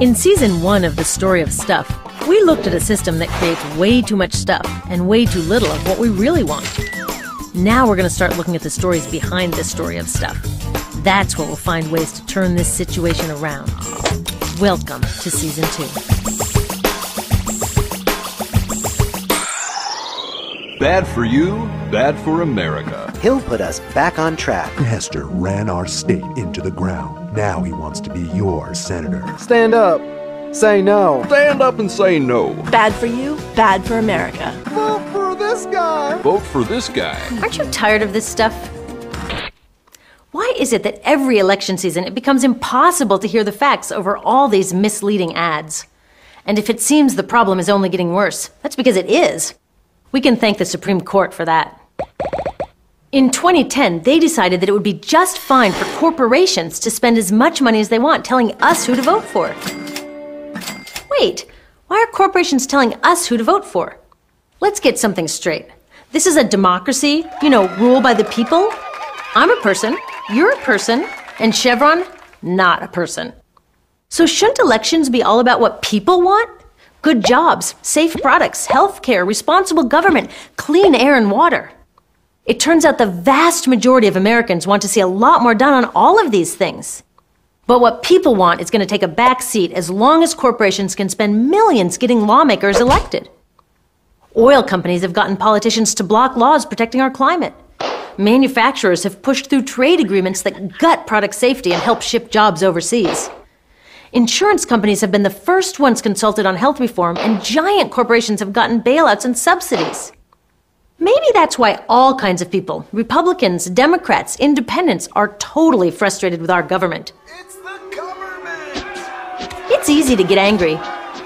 In Season 1 of The Story of Stuff, we looked at a system that creates way too much stuff and way too little of what we really want. Now we're going to start looking at the stories behind this story of stuff. That's where we'll find ways to turn this situation around. Welcome to Season 2. Bad for you, bad for America. He'll put us back on track. Hester ran our state into the ground. Now he wants to be your senator. Stand up. Say no. Stand up and say no. Bad for you, bad for America. Vote for this guy. Vote for this guy. Aren't you tired of this stuff? Why is it that every election season it becomes impossible to hear the facts over all these misleading ads? And if it seems the problem is only getting worse, that's because it is. We can thank the Supreme Court for that. In 2010, they decided that it would be just fine for corporations to spend as much money as they want telling us who to vote for. Wait, why are corporations telling us who to vote for? Let's get something straight. This is a democracy, ruled by the people. I'm a person, you're a person, and Chevron, not a person. So shouldn't elections be all about what people want? Good jobs, safe products, health care, responsible government, clean air and water. It turns out the vast majority of Americans want to see a lot more done on all of these things. But what people want is going to take a back seat as long as corporations can spend millions getting lawmakers elected. Oil companies have gotten politicians to block laws protecting our climate. Manufacturers have pushed through trade agreements that gut product safety and help ship jobs overseas. Insurance companies have been the first ones consulted on health reform, and giant corporations have gotten bailouts and subsidies. Maybe that's why all kinds of people, Republicans, Democrats, independents, are totally frustrated with our government. It's the government. It's easy to get angry,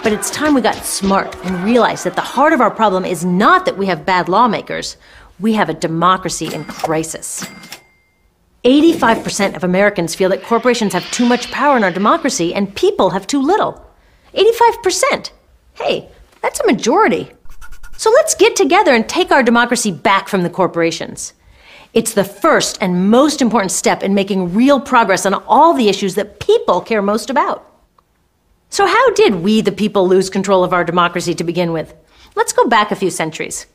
but it's time we got smart and realized that the heart of our problem is not that we have bad lawmakers. We have a democracy in crisis. 85% of Americans feel that corporations have too much power in our democracy and people have too little. 85%. Hey, that's a majority. So let's get together and take our democracy back from the corporations. It's the first and most important step in making real progress on all the issues that people care most about. So how did we, the people, lose control of our democracy to begin with? Let's go back a few centuries.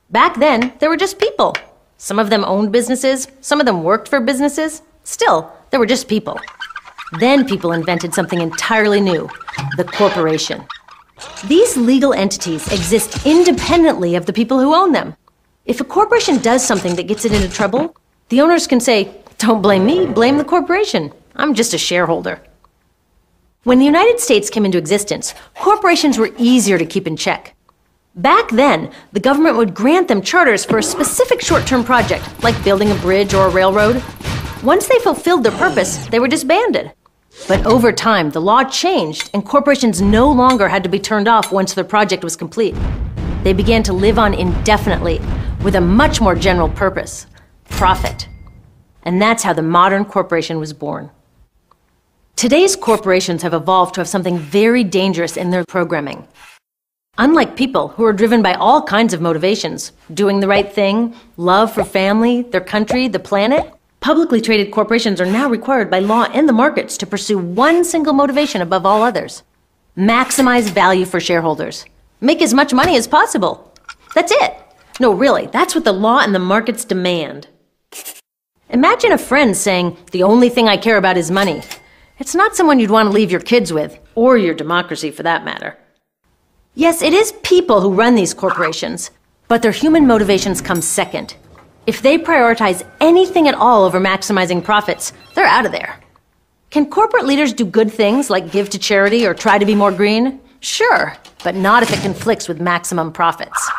Back then, there were just people. Some of them owned businesses, some of them worked for businesses. Still, there were just people. Then people invented something entirely new, the corporation. These legal entities exist independently of the people who own them. If a corporation does something that gets it into trouble, the owners can say, "Don't blame me, blame the corporation. I'm just a shareholder." When the United States came into existence, corporations were easier to keep in check. Back then, the government would grant them charters for a specific short-term project, like building a bridge or a railroad. Once they fulfilled their purpose, they were disbanded. But over time, the law changed, and corporations no longer had to be turned off once their project was complete. They began to live on indefinitely, with a much more general purpose: profit. And that's how the modern corporation was born. Today's corporations have evolved to have something very dangerous in their programming. Unlike people who are driven by all kinds of motivations, doing the right thing, love for family, their country, the planet, publicly traded corporations are now required by law and the markets to pursue one single motivation above all others: maximize value for shareholders. Make as much money as possible. That's it. No, really, that's what the law and the markets demand. Imagine a friend saying, "The only thing I care about is money." It's not someone you'd want to leave your kids with, or your democracy for that matter. Yes, it is people who run these corporations, but their human motivations come second. If they prioritize anything at all over maximizing profits, they're out of there. Can corporate leaders do good things like give to charity or try to be more green? Sure, but not if it conflicts with maximum profits.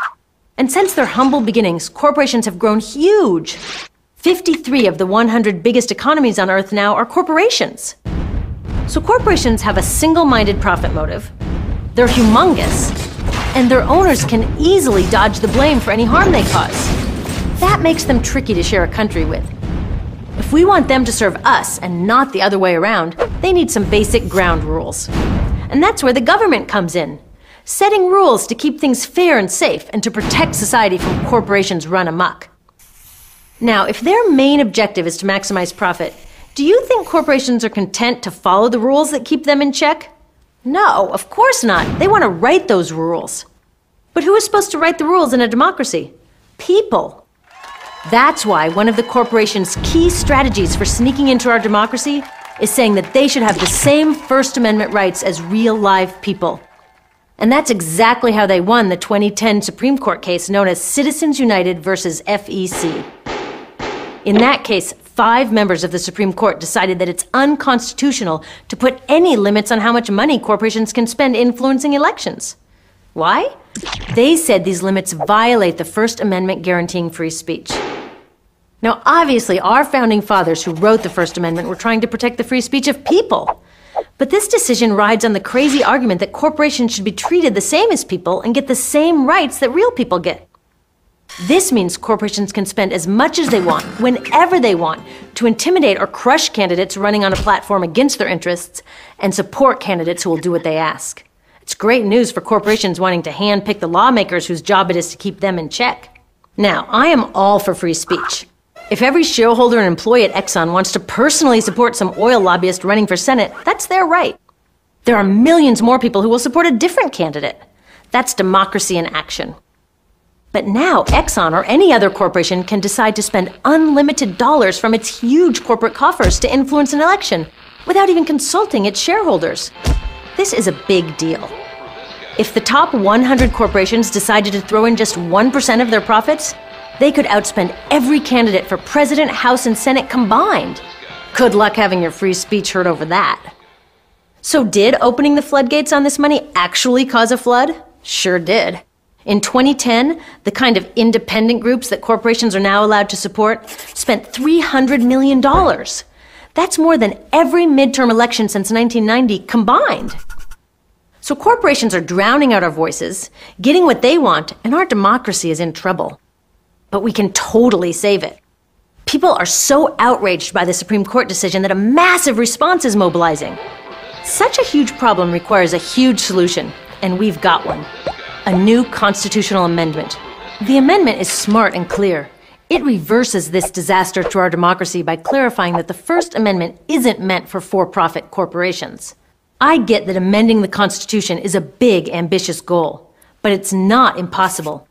And since their humble beginnings, corporations have grown huge. 53 of the 100 biggest economies on Earth now are corporations. So corporations have a single-minded profit motive. They're humongous, and their owners can easily dodge the blame for any harm they cause. That makes them tricky to share a country with. If we want them to serve us and not the other way around, they need some basic ground rules. And that's where the government comes in, setting rules to keep things fair and safe and to protect society from corporations run amok. Now, if their main objective is to maximize profit, do you think corporations are content to follow the rules that keep them in check? No, of course not. They want to write those rules. But who is supposed to write the rules in a democracy? People. That's why one of the corporation's key strategies for sneaking into our democracy is saying that they should have the same First Amendment rights as real live people. And that's exactly how they won the 2010 Supreme Court case known as Citizens United versus F.E.C. In that case, 5 members of the Supreme Court decided that it's unconstitutional to put any limits on how much money corporations can spend influencing elections. Why? They said these limits violate the First Amendment guaranteeing free speech. Now, obviously, our founding fathers who wrote the First Amendment were trying to protect the free speech of people. But this decision rides on the crazy argument that corporations should be treated the same as people and get the same rights that real people get. This means corporations can spend as much as they want, whenever they want, to intimidate or crush candidates running on a platform against their interests and support candidates who will do what they ask. It's great news for corporations wanting to handpick the lawmakers whose job it is to keep them in check. Now, I am all for free speech. If every shareholder and employee at Exxon wants to personally support some oil lobbyist running for Senate, that's their right. There are millions more people who will support a different candidate. That's democracy in action. But now, Exxon or any other corporation can decide to spend unlimited dollars from its huge corporate coffers to influence an election without even consulting its shareholders. This is a big deal. If the top 100 corporations decided to throw in just 1% of their profits, they could outspend every candidate for president, House, and Senate combined. Good luck having your free speech heard over that. So did opening the floodgates on this money actually cause a flood? Sure did. In 2010, the kind of independent groups that corporations are now allowed to support spent $300 million. That's more than every midterm election since 1990 combined. So corporations are drowning out our voices, getting what they want, and our democracy is in trouble. But we can totally save it. People are so outraged by the Supreme Court decision that a massive response is mobilizing. Such a huge problem requires a huge solution, and we've got one. A new constitutional amendment. The amendment is smart and clear. It reverses this disaster to our democracy by clarifying that the First Amendment isn't meant for for-profit corporations. I get that amending the Constitution is a big, ambitious goal, but it's not impossible.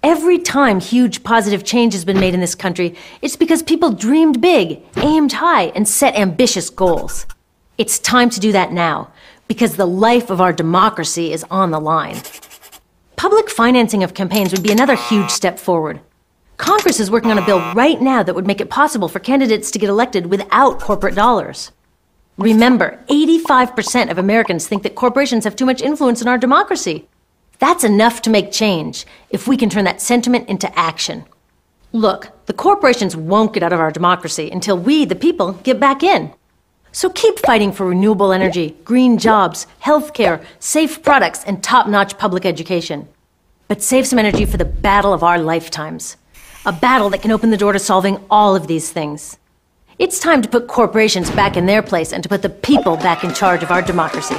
Every time huge positive change has been made in this country, it's because people dreamed big, aimed high, and set ambitious goals. It's time to do that now, because the life of our democracy is on the line. Public financing of campaigns would be another huge step forward. Congress is working on a bill right now that would make it possible for candidates to get elected without corporate dollars. Remember, 85% of Americans think that corporations have too much influence in our democracy. That's enough to make change, if we can turn that sentiment into action. Look, the corporations won't get out of our democracy until we, the people, get back in. So keep fighting for renewable energy, green jobs, healthcare, safe products, and top-notch public education. But save some energy for the battle of our lifetimes. A battle that can open the door to solving all of these things. It's time to put corporations back in their place and to put the people back in charge of our democracy.